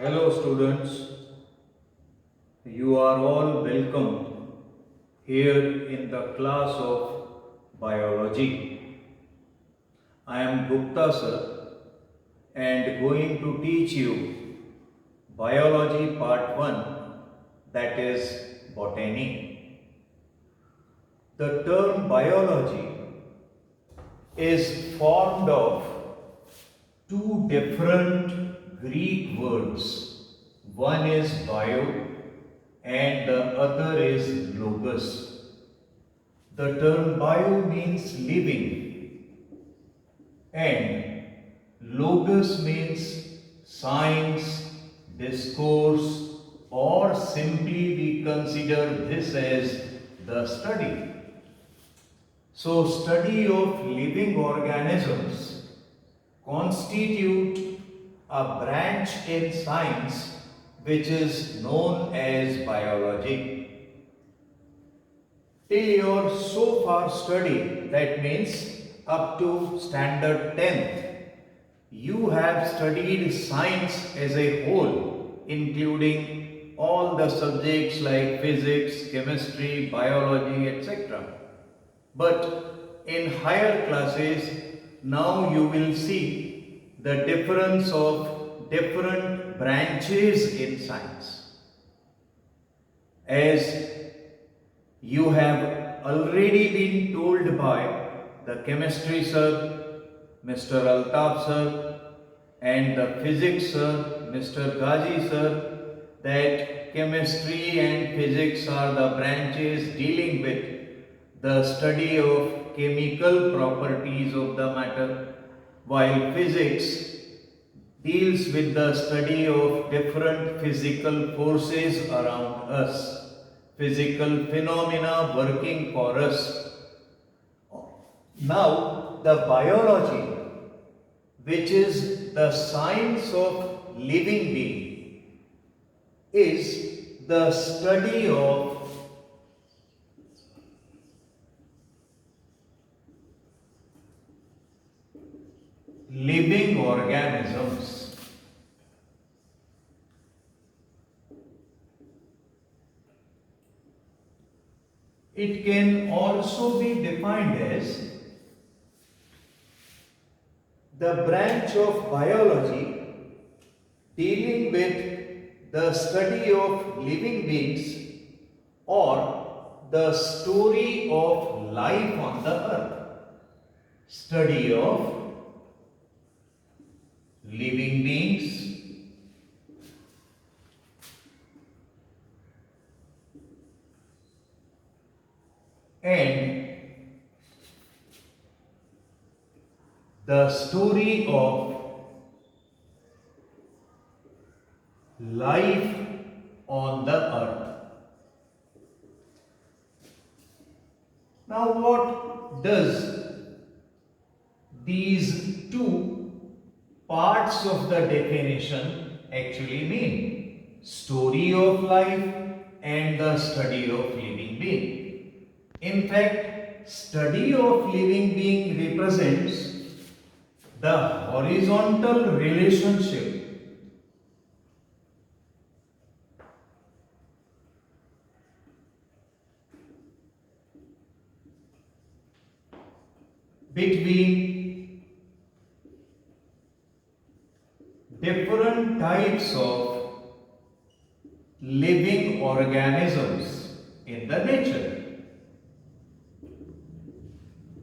Hello, students. You are all welcome here in the class of biology. I am Gupta sir and going to teach you biology part 1, that is botany. The term biology is formed of two different Greek words. One is bio and the other is logos. The term bio means living and logos means science, discourse, or simply we consider this as the study. So, study of living organisms constitute a branch in science which is known as biology. Till your so far study, that means up to standard 10th, you have studied science as a whole, including all the subjects like physics, chemistry, biology, etc. But in higher classes, now you will see the difference of different branches in science. As you have already been told by the chemistry sir, Mr. Altaf sir, and the physics sir, Mr. Ghazi sir, that chemistry and physics are the branches dealing with the study of chemical properties of the matter, while physics deals with the study of different physical forces around us, physical phenomena working for us. Now, the biology, which is the science of living being, is the study of living organisms. It can also be defined as the branch of biology dealing with the study of living beings or the story of life on the earth. Study of living beings and the story of life on the earth. Now, what does these two parts of the definition actually mean? Story of life and the study of living being. In fact, study of living being represents the horizontal relationship between different types of living organisms in the nature.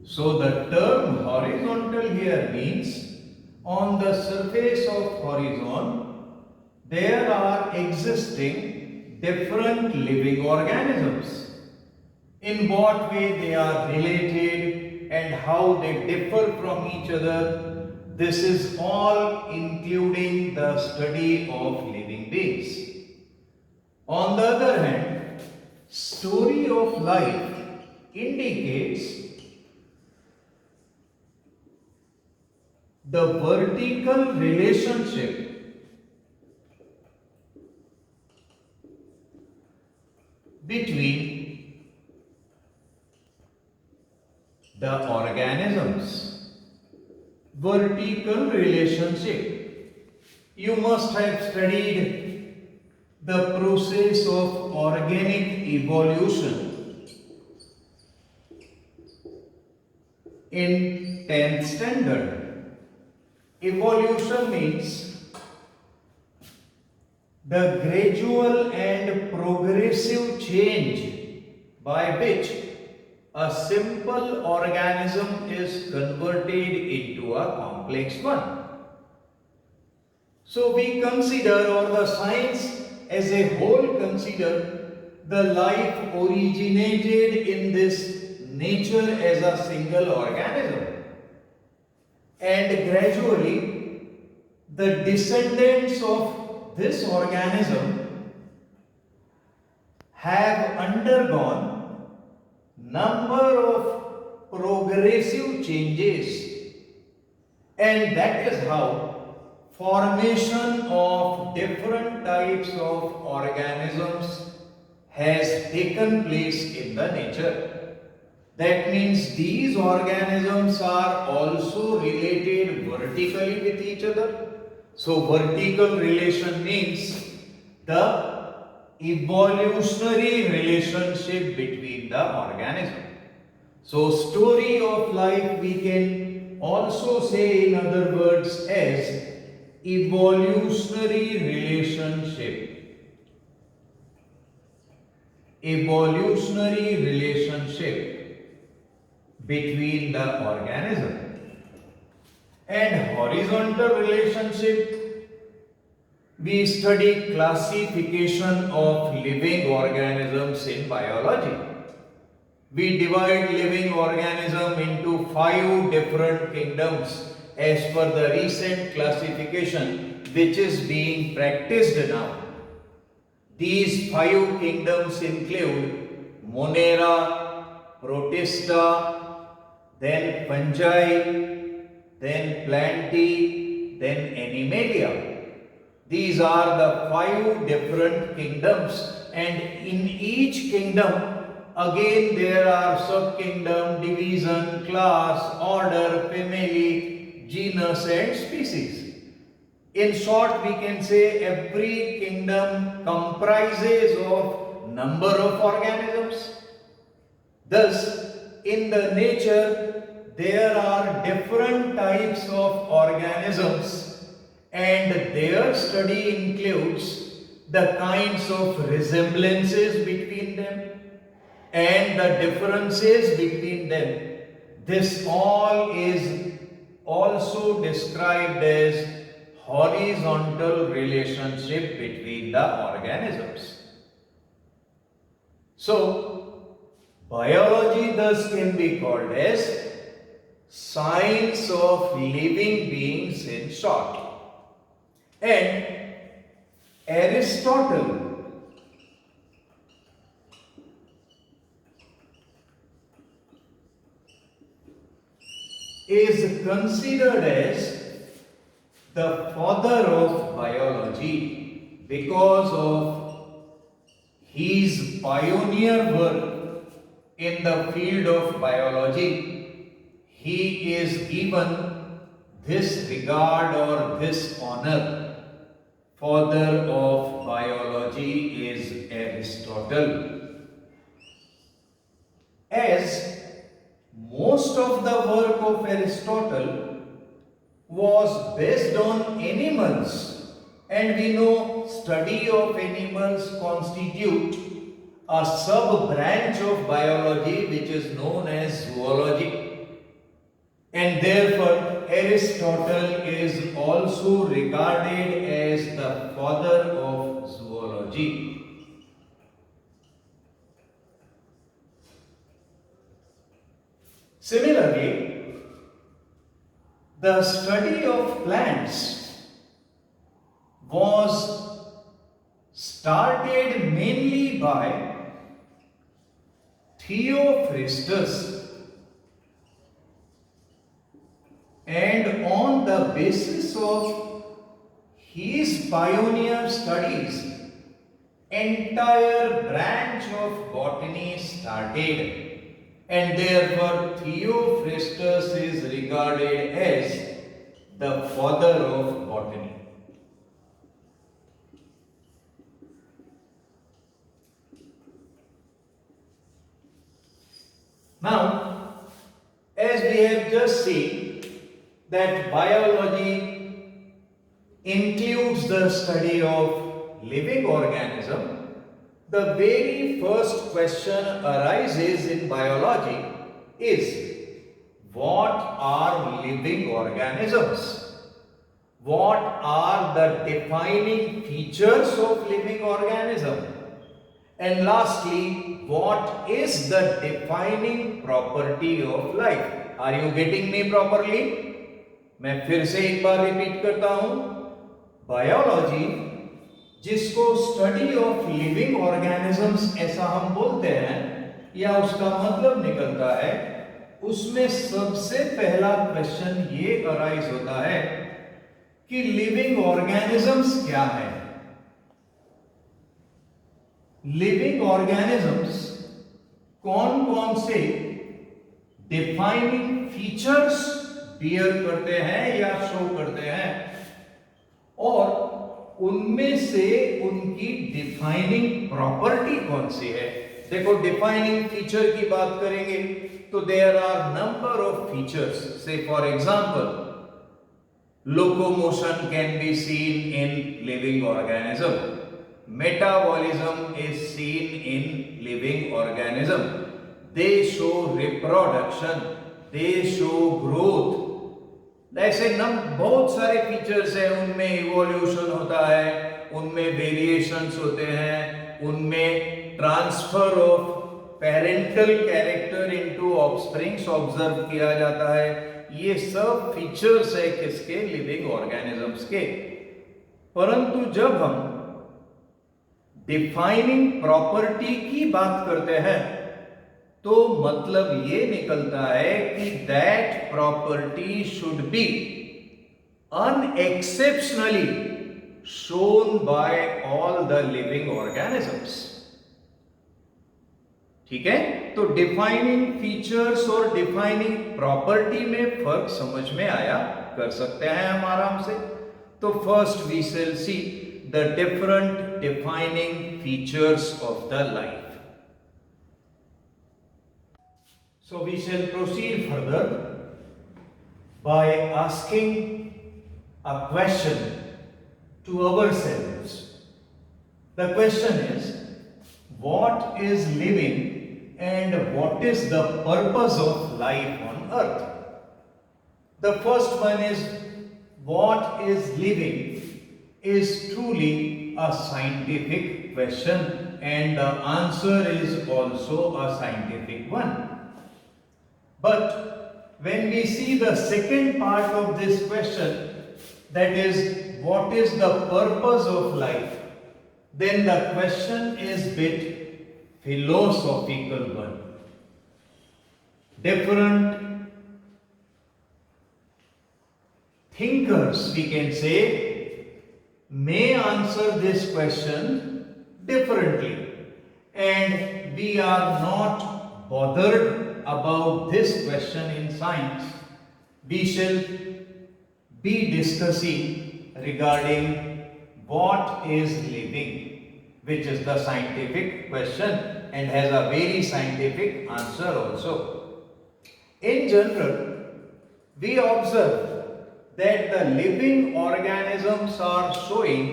So the term horizontal here means on the surface of horizon there are existing different living organisms. In what way they are related and how they differ from each other, this is all including the study of living beings. On the other hand, story of life indicates the vertical relationship between the organisms. Vertical relationship. you must have studied the process of organic evolution in 10th standard. Evolution means the gradual and progressive change by which a simple organism is converted into a complex one. So we consider, or the science as a whole consider, the life originated in this nature as a single organism. And gradually the descendants of this organism have undergone number of progressive changes, and that is how formation of different types of organisms has taken place in the nature. That means these organisms are also related vertically with each other. So vertical relation means the evolutionary relationship between the organism. So story of life we can also say in other words as evolutionary relationship. Evolutionary relationship between the organism. And horizontal relationship, we study classification of living organisms in biology. We divide living organism into 5 different kingdoms as per the recent classification which is being practiced now. These 5 kingdoms include Monera, Protista, then fungi, then plantae, then animalia. These are the 5 different kingdoms, and in each kingdom again there are sub-kingdom, division, class, order, family, genus and species. In short, we can say every kingdom comprises of number of organisms. Thus, in the nature there are different types of organisms, and their study includes the kinds of resemblances between them and the differences between them. This all is also described as horizontal relationship between the organisms. So, biology thus can be called as science of living beings in short. And Aristotle is considered as the father of biology because of his pioneer work in the field of biology. He is given this regard or this honor. Father of biology is Aristotle. As most of the work of Aristotle was based on animals, and we know study of animals constitute a sub-branch of biology which is known as zoology. And therefore, Aristotle is also regarded as the father of zoology. Similarly, the study of plants was started mainly by Theophrastus, and on the basis of his pioneer studies, entire branch of botany started, and therefore Theophrastus is regarded as the father of botany. just see that biology includes the study of living organism, the very first question arises in biology is, what are living organisms? What are the defining features of living organism? And lastly, what is the defining property of life? Are you getting me properly? मैं फिर से एक बार repeat करता हूं. Biology, जिसको study of living organisms ऐसा हम बोलते हैं या उसका मतलब निकलता है, उसमें सबसे पहला क्वेश्चन ये अराइज होता है कि लिविंग ऑर्गेनिजम्स क्या है. लिविंग ऑर्गेनिजम्स कौन कौन से डिफाइनिंग फीचर्स बियर करते हैं या शो करते हैं, और उनमें से उनकी डिफाइनिंग प्रॉपर्टी कौन सी है. देखो, डिफाइनिंग फीचर की बात करेंगे तो there are number of features. Say for example, locomotion can be seen in living organism. Metabolism is seen in living organism. They show reproduction, they show growth. ऐसे बहुत सारे फीचर्स हैं. उनमें इवोल्यूशन होता है, उनमें वेरिएशंस होते हैं, उनमें transfer of parental character into offsprings observe किया जाता है. ये सब फीचर्स है किसके? लिविंग ऑर्गेनिजम्स के. परंतु जब हम डिफाइनिंग प्रॉपर्टी की बात करते हैं तो मतलब ये निकलता है कि that property should be unexceptionally shown by all the living organisms. ठीक है, तो डिफाइनिंग फीचर्स और डिफाइनिंग प्रॉपर्टी में फर्क समझ में आया कर सकते हैं हम आराम से. तो first we shall see the different defining features of the life. So we shall proceed further by asking a question to ourselves. The question is, what is living and what is the purpose of life on earth? The first one is, what is living is truly a scientific question, and the answer is also a scientific one. But when we see the second part of this question, that is, what is the purpose of life, then the question is bit philosophical one. Different thinkers, we can say, may answer this question differently, and we are not bothered about this question in science. We shall be discussing regarding what is living, which is the scientific question and has a very scientific answer also. In general, we observe that the living organisms are showing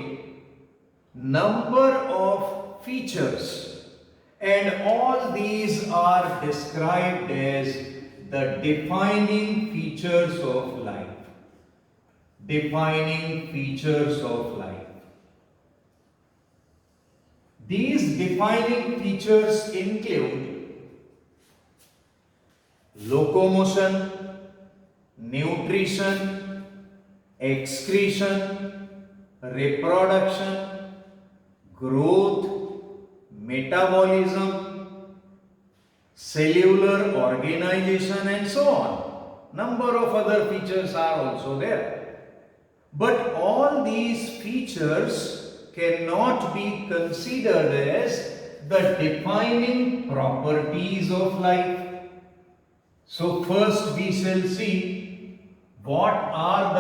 number of features, and all these are described as the defining features of life. Defining features of life. These defining features include locomotion, nutrition, excretion, reproduction, growth, metabolism, cellular organization, and so on. Number of other features are also there. But all these features cannot be considered as the defining properties of life. So first we shall see what are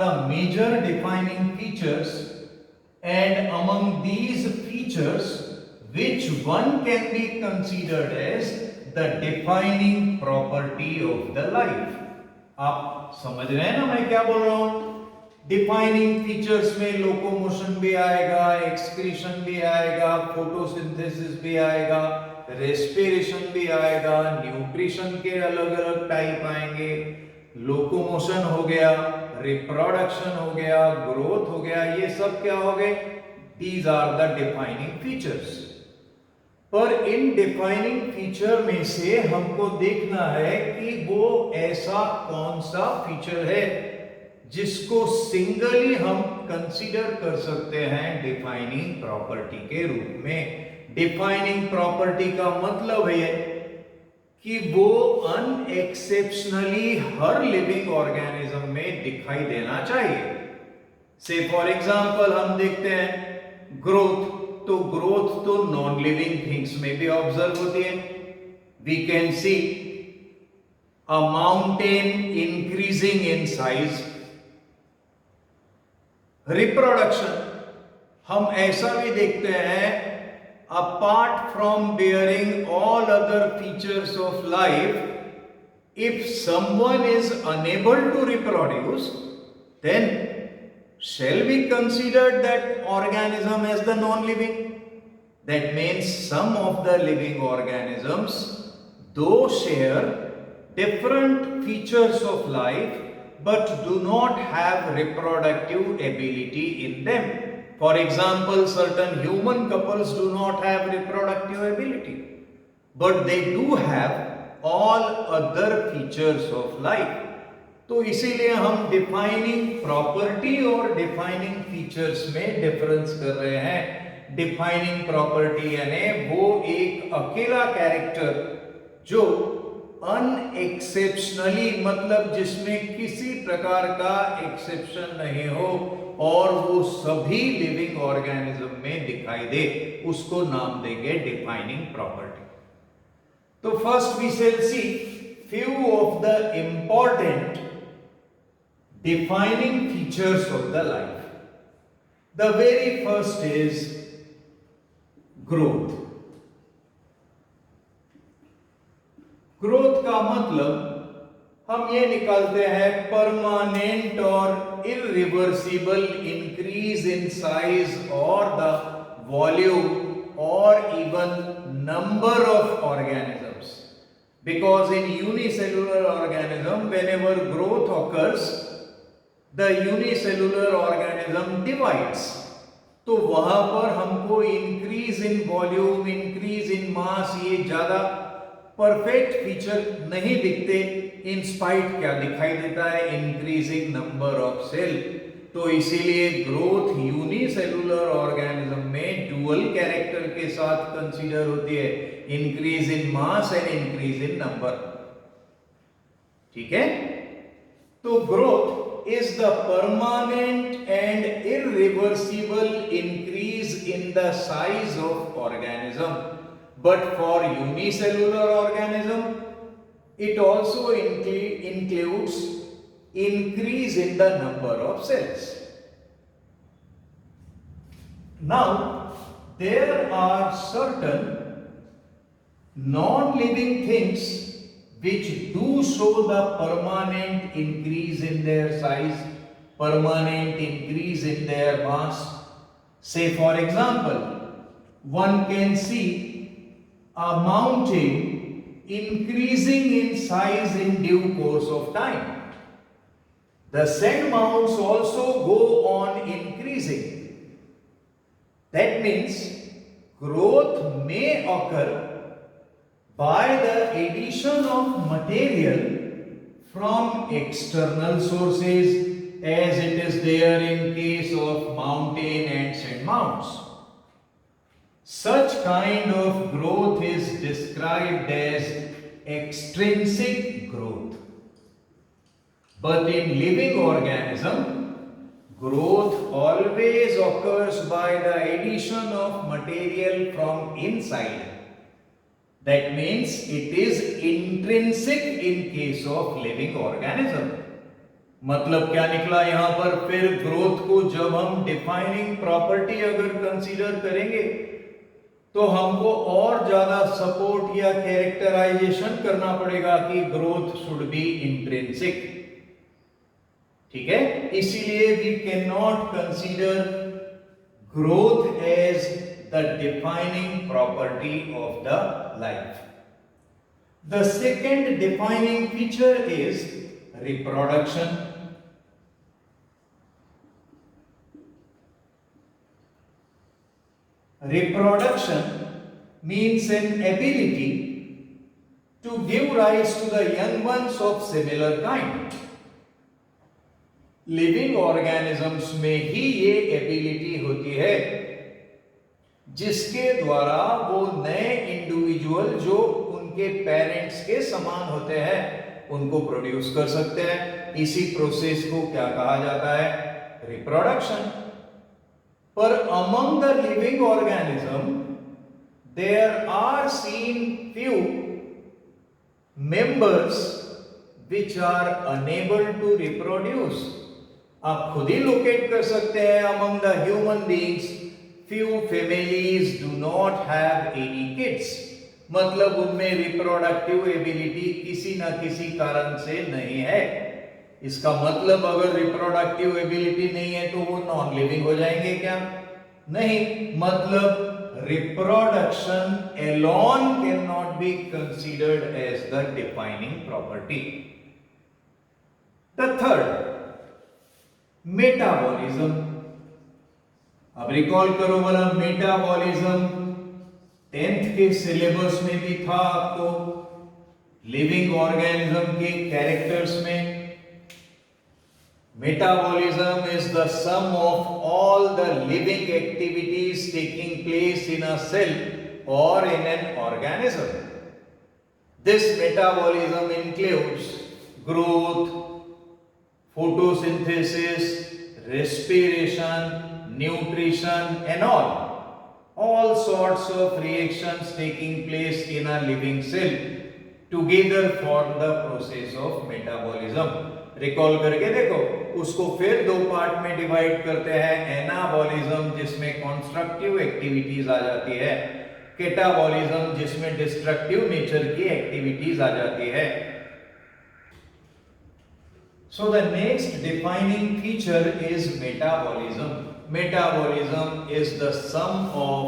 the major defining features, and among these features, which one can be considered as the defining property of the life. आप समझ रहे हैं ना मैं क्या बोल रहा हूं? डिफाइनिंग फीचर्स में लोकोमोशन भी आएगा, एक्सक्रीशन भी आएगा, फोटोसिंथेसिस भी आएगा, रेस्पिरेशन भी आएगा, न्यूट्रिशन के अलग अलग टाइप आएंगे, लोकोमोशन हो गया, रिप्रोडक्शन हो गया, ग्रोथ हो गया, ये सब क्या हो गए? These are the defining features. पर इन डिफाइनिंग फीचर में से हमको देखना है कि वो ऐसा कौन सा फीचर है जिसको सिंगली हम कंसीडर कर सकते हैं डिफाइनिंग प्रॉपर्टी के रूप में। डिफाइनिंग प्रॉपर्टी का मतलब है कि वो अनएक्सेप्शनली हर लिविंग ऑर्गेनिज्म में दिखाई देना चाहिए। से फॉर एग्जांपल हम देखते हैं ग्रोथ, तो ग्रोथ तो नॉन लिविंग थिंग्स में भी ऑब्जर्व होती है। We can see a mountain increasing in size. Reproduction हम ऐसा भी देखते हैं, apart from bearing all other features of life, if someone is unable to reproduce, then shall we consider that organism as the non-living? That means some of the living organisms, though share different features of life, but do not have reproductive ability in them. For example, certain human couples do not have reproductive ability, but they do have all other features of life. तो इसीलिए हम defining property और defining features में difference कर रहे हैं। Defining property यानी वो एक अकेला कैरेक्टर जो अनएक्सेप्शनली, मतलब जिसमें किसी प्रकार का एक्सेप्शन नहीं हो और वो सभी लिविंग ऑर्गेनिज्म में दिखाई दे, उसको नाम देंगे डिफाइनिंग प्रॉपर्टी। तो first we shall see few of the important defining features of the life. The very first is growth. Growth का मतलब हम ये निकालते हैं परमानेंट और इरिवर्सिबल इंक्रीज इन साइज और द वॉल्यूम और even number of organisms. Because in unicellular organism, whenever growth occurs, the unicellular organism divides. तो वहां पर हमको increase in volume, increase in mass, ये ज्यादा परफेक्ट फीचर नहीं दिखते. इन स्पाइट क्या दिखाई देता है? Increasing number of cell. तो इसीलिए ग्रोथ यूनिसेलुलर ऑर्गेनिज्म में डुअल कैरेक्टर के साथ कंसीडर होती है, increase in mass and increase in number. ठीक है. तो growth is the permanent and irreversible increase in the size of organism. But for unicellular organism, it also includes increase in the number of cells. Now, there are certain non-living things which do show the permanent increase in their size, permanent increase in their mass. Say for example, one can see a mountain increasing in size in due course of time. The sand mounds also go on increasing. That means growth may occur by the addition of material from external sources, as it is there in case of mountain and sand mounds. Such kind of growth is described as extrinsic growth. But in living organism, growth always occurs by the addition of material from inside. That means it is intrinsic in case of living organism. मतलब क्या निकला यहां पर? फिर growth को जब हम defining property अगर कंसीडर करेंगे तो हमको और ज्यादा सपोर्ट या कैरेक्टराइजेशन करना पड़ेगा कि ग्रोथ शुड बी इंट्रिंसिक। ठीक है, इसीलिए we can not consider growth as the defining property of the life. The second defining feature is reproduction. Reproduction means an ability to give rise to the young ones of similar kind. Living organisms में ही ये ability होती है जिसके द्वारा वो नए individual जो उनके पेरेंट्स के समान होते हैं उनको प्रोड्यूस कर सकते हैं। इसी प्रोसेस को क्या कहा जाता है? रिप्रोडक्शन। पर among the living organism there are seen few members which are unable to reproduce। आप खुद ही लोकेट कर सकते हैं among the human beings few families do not have any kids। मतलब उनमें रिप्रोडक्टिव एबिलिटी किसी ना किसी कारण से नहीं है। इसका मतलब अगर रिप्रोडक्टिव एबिलिटी नहीं है तो वो नॉन लिविंग हो जाएंगे क्या? नहीं, मतलब reproduction alone cannot be considered as the defining property। The third, metabolism. अब रिकॉल करो वाला मेटाबॉलिज्म 10th के सिलेबस में भी था आपको, लिविंग ऑर्गेनिज्म के कैरेक्टर्स में। Metabolism is the sum of all the living activities taking place in a cell or in an organism. This metabolism includes growth, photosynthesis, respiration, nutrition and all sorts of reactions taking place in a living cell together form the process of metabolism। Recall करके देखो, उसको फिर दो part में divide करते हैं, anabolism जिसमें constructive activities आ जाती है, कैटाबॉलिज्म जिसमें डिस्ट्रक्टिव नेचर की एक्टिविटीज आ जाती है। So the next defining feature is metabolism. Metabolism is the sum of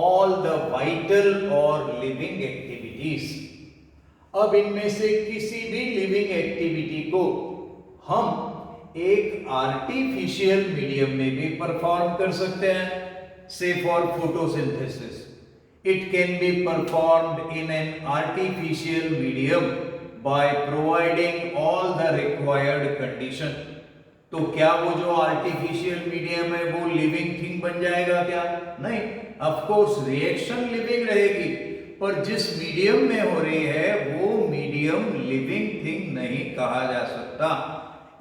all the vital or living activities. अब इनमें से किसी भी लिविंग एक्टिविटी को हम एक आर्टिफिशियल मीडियम में भी परफॉर्म कर सकते हैं। से for photosynthesis it can be performed in an artificial medium by providing all the required condition. तो क्या वो जो आर्टिफिशियल मीडियम है वो लिविंग थिंग बन जाएगा क्या? नहीं, ऑफ कोर्स रिएक्शन लिविंग रहेगी, पर जिस मीडियम में हो रही है वो मीडियम लिविंग थिंग नहीं कहा जा सकता।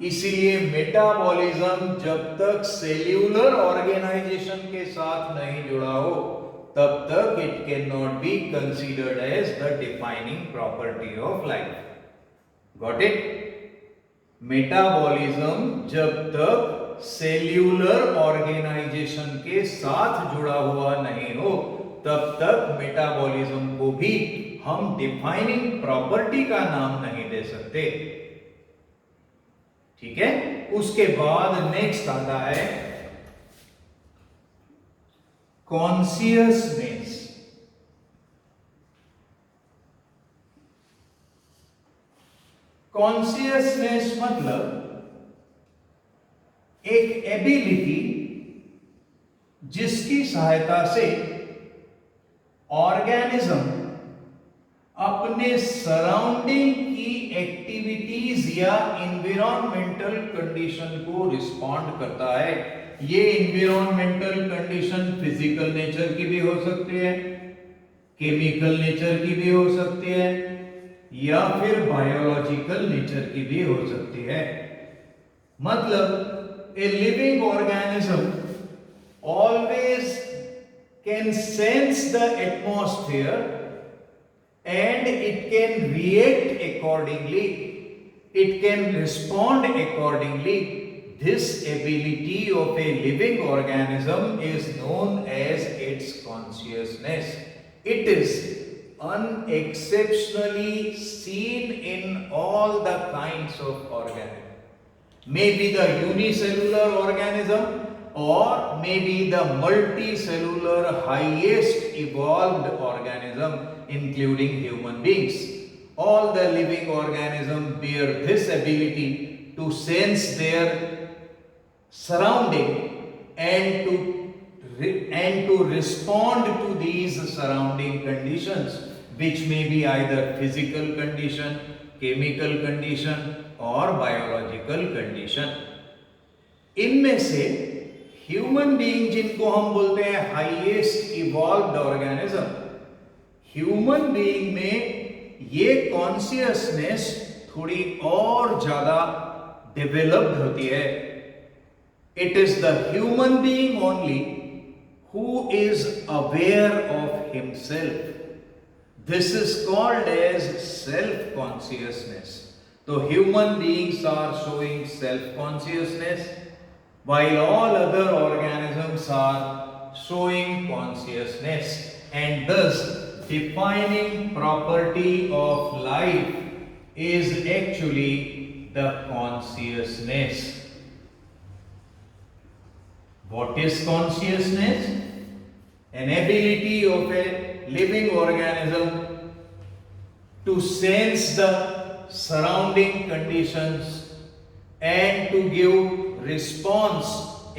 इसीलिए मेटाबॉलिज्म जब तक सेल्यूलर ऑर्गेनाइजेशन के साथ नहीं जुड़ा हो तब तक it can not be considered as the defining property of life. Got it? Metabolism जब तक सेल्यूलर ऑर्गेनाइजेशन के साथ जुड़ा हुआ नहीं हो तब तक मेटाबॉलिज्म को भी हम डिफाइनिंग प्रॉपर्टी का नाम नहीं दे सकते। ठीक है, उसके बाद नेक्स्ट आता है कॉन्शियसनेस। कॉन्शियसनेस मतलब एक एबिलिटी जिसकी सहायता से ऑर्गेनिज्म अपने सराउंडिंग की एक्टिविटीज या एनवायरमेंटल कंडीशन को रिस्पॉन्ड करता है। ये एनवायरमेंटल कंडीशन फिजिकल नेचर की भी हो सकती है, केमिकल नेचर की भी हो सकती है, या फिर बायोलॉजिकल नेचर की भी हो सकती है। मतलब a living organism always can sense the atmosphere and it can react accordingly, it can respond accordingly this ability of a living organism is known as its consciousness. It is unexceptionally seen in all the kinds of organisms. Maybe the unicellular organism or maybe the multicellular highest evolved organism including human beings. All the living organisms bear this ability to sense their surrounding and to respond to these surrounding conditions, which may be either physical condition, chemical condition और biological condition. इनमें से human being जिनको हम बोलते हैं highest evolved organism, human being में ये consciousness थोड़ी और ज्यादा डेवलप्ड होती है. It is the human being only who is aware of himself. This is called as self consciousness. So human beings are showing self-consciousness while all other organisms are showing consciousness, and thus defining property of life is actually the consciousness. What is consciousness? An ability of a living organism to sense the surrounding conditions and to give response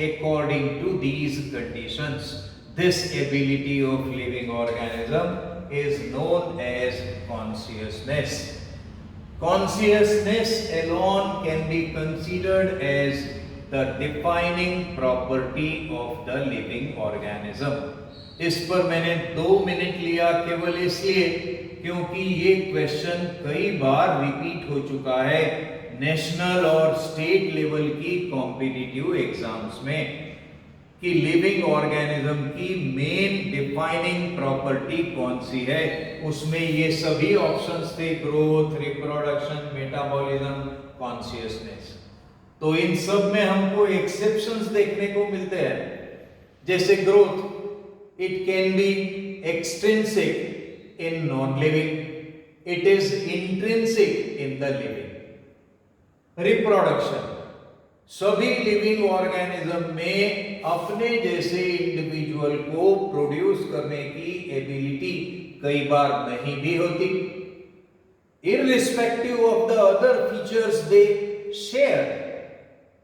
according to these conditions. This ability of living organism is known as consciousness. Consciousness alone can be considered as the defining property of the living organism. इस पर मैंने 2 minute लिया केवल इसलिए क्योंकि ये question कई बार repeat हो चुका है नेशनल और स्टेट लेवल की कॉम्पिटिटिव एग्जाम्स में कि लिविंग ऑर्गेनिज्म की मेन डिफाइनिंग प्रॉपर्टी कौन सी है. उसमें ये सभी ऑप्शंस थे ग्रोथ, रिप्रोडक्शन, मेटाबॉलिज्म, कॉन्शियसनेस. तो इन सब में हमको एक्सेप्शंस देखने को मिलते हैं. जैसे growth, it can be extrinsic in non-living, it is intrinsic in the living. Reproduction, सभी लिविंग ऑर्गेनिज्म में अपने जैसे इंडिविजुअल को प्रोड्यूस करने की एबिलिटी कई बार नहीं भी होती. Irrespective of the other features they share,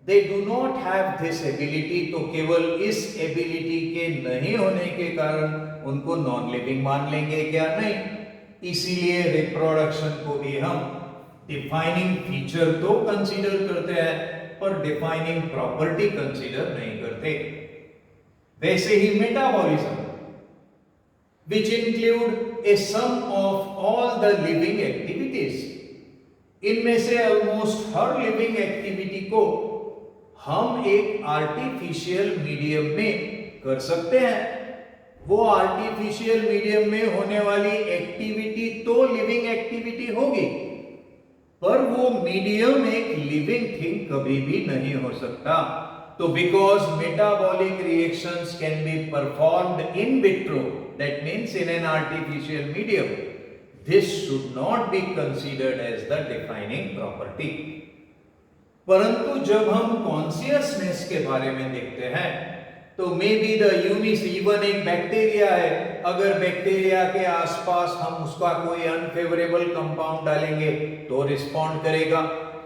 they do not have this ability. तो केवल इस एबिलिटी के नहीं होने के कारण उनको नॉन लिविंग मान लेंगे क्या? नहीं. इसीलिए रिप्रोडक्शन को भी हम डिफाइनिंग फीचर तो कंसीडर करते हैं पर डिफाइनिंग प्रॉपर्टी कंसीडर नहीं करते. वैसे ही metabolism, which include a sum of all the living activities. इनमें से ऑलमोस्ट हर लिविंग एक्टिविटी को हम एक आर्टिफिशियल मीडियम में कर सकते हैं. वो आर्टिफिशियल मीडियम में होने वाली एक्टिविटी तो लिविंग एक्टिविटी होगी, पर वो मीडियम एक लिविंग थिंग कभी भी नहीं हो सकता. तो because metabolic reactions can be performed in vitro, that means in an artificial medium, this should not be considered as the defining property. परंतु जब हम कॉन्शियसनेस के बारे में देखते हैं तो मे बी द यूनिस, इवन एक बैक्टीरिया है, अगर बैक्टीरिया के आसपास हम उसका कोई अनफेवरेबल कंपाउंड डालेंगे तो रिस्पॉन्ड करेगा,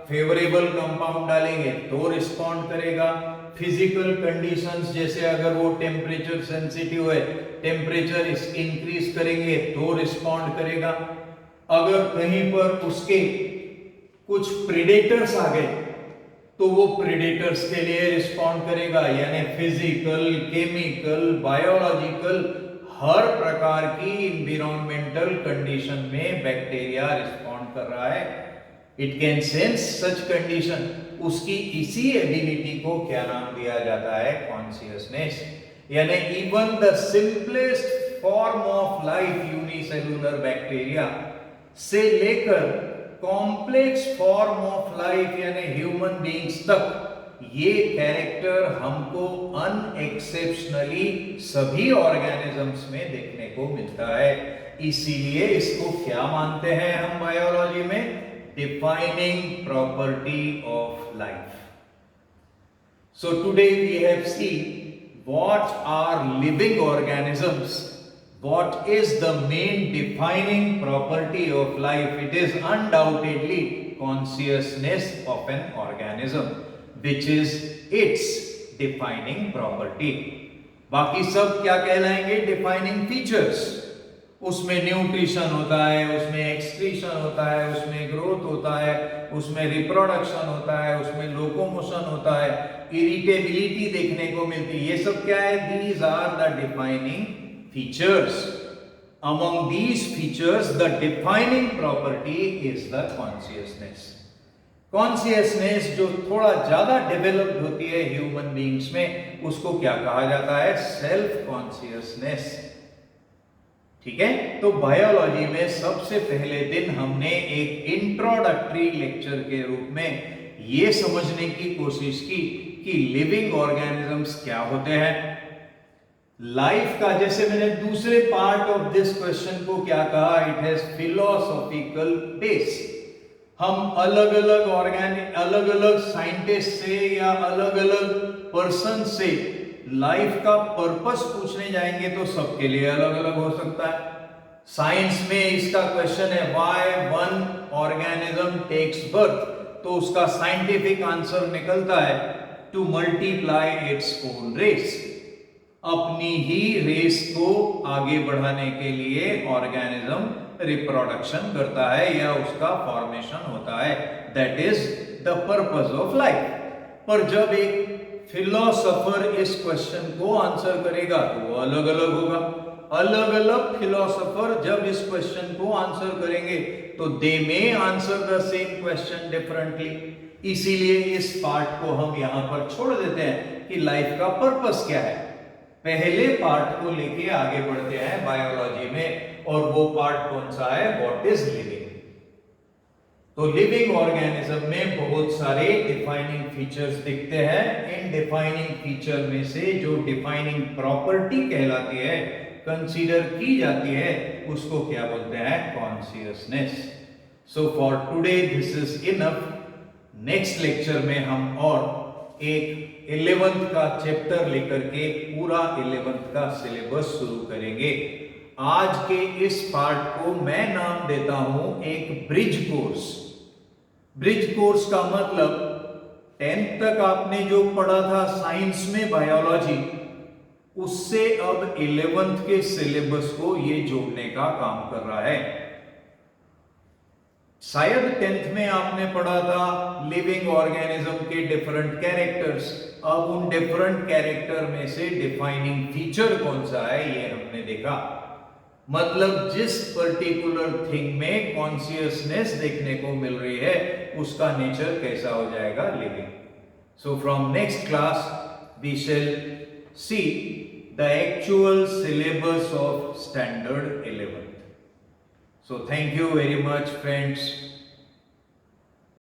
फेवरेबल कंपाउंड डालेंगे तो रिस्पॉन्ड करेगा. फिजिकल कंडीशंस जैसे अगर वो टेम्परेचर सेंसिटिव है, टेम्परेचर इंक्रीज करेंगे तो रिस्पॉन्ड करेगा. अगर कहीं पर उसके कुछ प्रेडेटर्स आ गए तो वो प्रेडेटर्स के लिए रिस्पॉन्ड करेगा. यानी फिजिकल, केमिकल, बायोलॉजिकल, हर प्रकार की एनवायरमेंटल कंडीशन में बैक्टीरिया रिस्पॉन्ड कर रहा है. It can sense such condition. उसकी इसी एबिलिटी को क्या नाम दिया जाता है? कॉन्शियसनेस. यानी even the simplest form of life, unicellular bacteria से लेकर कॉम्प्लेक्स फॉर्म ऑफ लाइफ यानी ह्यूमन बीइंग्स तक ये कैरेक्टर हमको अनएक्सेप्शनली सभी ऑर्गेनिजम्स में देखने को मिलता है। इसीलिए इसको क्या मानते हैं हम बायोलॉजी में? Defining property of life. So today we have seen what are living organisms, what is the main defining property of life. It is undoubtedly consciousness of an organism, which is its defining property. बाकी सब क्या कहलाएंगे? Defining features. उसमें nutrition होता है, उसमें excretion होता है, उसमें ग्रोथ होता है, उसमें रिप्रोडक्शन होता है, उसमें लोकोमोशन होता है, इरिटेबिलिटी देखने को मिलती है। ये सब क्या है? These are the defining features. Among these features the defining property is the consciousness. Consciousness जो थोड़ा ज्यादा डेवलप्ड होती है ह्यूमन बीइंग्स में, उसको क्या कहा जाता है? Self consciousness. ठीक है, तो बायोलॉजी में सबसे पहले दिन हमने एक इंट्रोडक्टरी लेक्चर के रूप में ये समझने की कोशिश की कि लिविंग ऑर्गेनिजम्स क्या होते हैं। लाइफ का, जैसे मैंने दूसरे पार्ट ऑफ दिस क्वेश्चन को क्या कहा, इट हैज फिलोसॉफिकल बेस। हम अलग अलग साइंटिस्ट से या अलग अलग पर्सन से लाइफ का पर्पस पूछने जाएंगे तो सबके लिए अलग अलग हो सकता है। साइंस में इसका क्वेश्चन है why one organism takes birth, तो उसका साइंटिफिक आंसर निकलता है to multiply its own race. अपनी ही रेस को आगे बढ़ाने के लिए ऑर्गेनिज्म रिप्रोडक्शन करता है या उसका फॉर्मेशन होता है। That is the purpose of life. पर जब एक फिलोसोफर इस क्वेश्चन को आंसर करेगा तो वो अलग अलग होगा। अलग अलग फिलोसोफर जब इस क्वेश्चन को आंसर करेंगे तो they may answer the same question differently. इसीलिए इस पार्ट को हम यहां पर छोड़ देते हैं कि लाइफ का पर्पस क्या है। पहले पार्ट को लेके आगे बढ़ते हैं बायोलॉजी में, और वो पार्ट कौन सा है? What is living. तो लिविंग ऑर्गेनिज्म में बहुत सारे डिफाइनिंग फीचर्स दिखते हैं। इन डिफाइनिंग फीचर में से जो डिफाइनिंग प्रॉपर्टी कहलाती है, कंसीडर की जाती है, उसको क्या बोलते हैं? Consciousness. So for today this is enough. Next lecture में हम और एक 11th का चैप्टर लेकर के पूरा 11th का सिलेबस शुरू करेंगे। आज के इस पार्ट को मैं नाम देता हूं एक ब्रिज कोर्स। ब्रिज कोर्स का मतलब 10th तक आपने जो पढ़ा था साइंस में बायोलॉजी, उससे अब 11th के सिलेबस को ये जोड़ने का काम कर रहा है। शायद 10th में आपने पढ़ा था लिविंग ऑर्गेनिज्म के डिफरेंट कैरेक्टर्स। अब उन डिफरेंट कैरेक्टर में से डिफाइनिंग फीचर कौन सा है ये हमने देखा। मतलब जिस पर्टिकुलर थिंग में कॉन्शियसनेस देखने को मिल रही है उसका नेचर कैसा हो जाएगा? Living. So from next class we shall see the actual syllabus of standard 11th. So thank you very much friends.